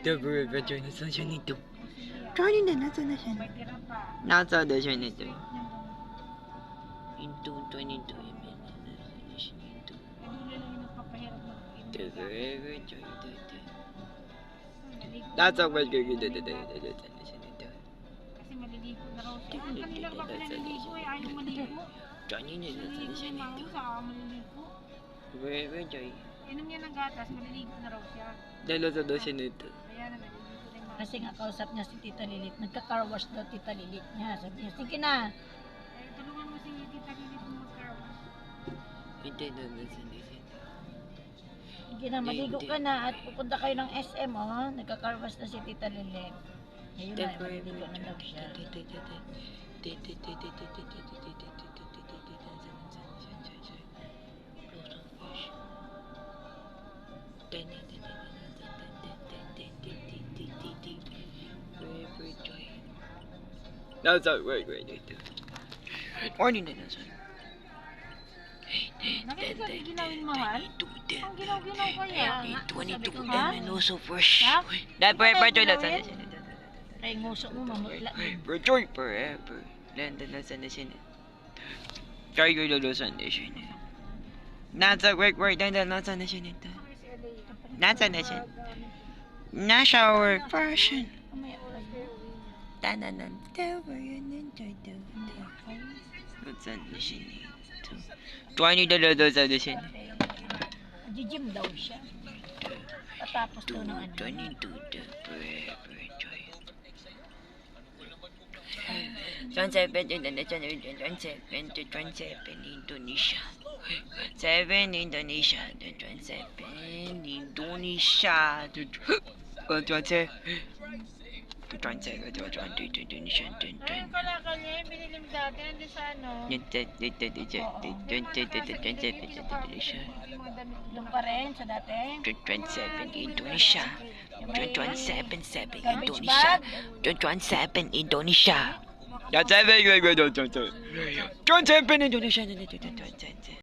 Double Johnny sa siya nito. Johnny na, nasa na siya? Nasa na siya nito. Into 22 Nasa ba kayo dito? Kasi maliligo na raw siya. Kanina pa pinaliligo eh, ayaw maligo. Johnny na, nasa siya nito. Maliligo. Where Joy? Inom niya ng gatas, maliligo na raw siya. Dalo sa daw siya nito. Kaya na maliligo na yung mga... Kasi nga kausap niya si Tita Lilit. Nagka-carwash daw Tita Lilit niya. Sabi niya, sige na. Tulungan mo si Tita Lilit mo mag-carwash. Hindi na, nasa na siya. Sige na, maligo ka na at pupunta kayo ng SM, oh. Nagka-carwash na si Tita Lilit. Ayun na, maliligo na daw siya. Nasa, wait. Morning na nasa. Nakita ka ginawin mahal? Ang ginaw-ginaw kaya. Sabi ko, Ha? ha? Also fresh. Ha? Dad, forever Joy, nasa na Ginawin? siya nito. Kaya nguso mo, mamutla. Bro, Joy, forever. Nandun nasa na siya nito. Joy, Joy, lulusan na siya nito. Nasa work, nandun nasa na siya nito. Nasa na siya. Nasa work, person. Mamaya oras mo. Tananan, tower, yun enjoy the nasa na siya nito. 20 doon sa na siya nito. Nag-gym daw siya. Patapos daw ng ano. 22 the forever joy. 27 Indonesia. 7 Indonesia. 27 Indonesia. 27 Indonesia. Ayun pala kanya, binilim dati, nandun sa ano. 27 Indonesia. Mga damit Doon pa rin sa dati. 27 Indonesia. 27 Garbage Indonesia. bag. 27 Indonesia. 27 Indonesia.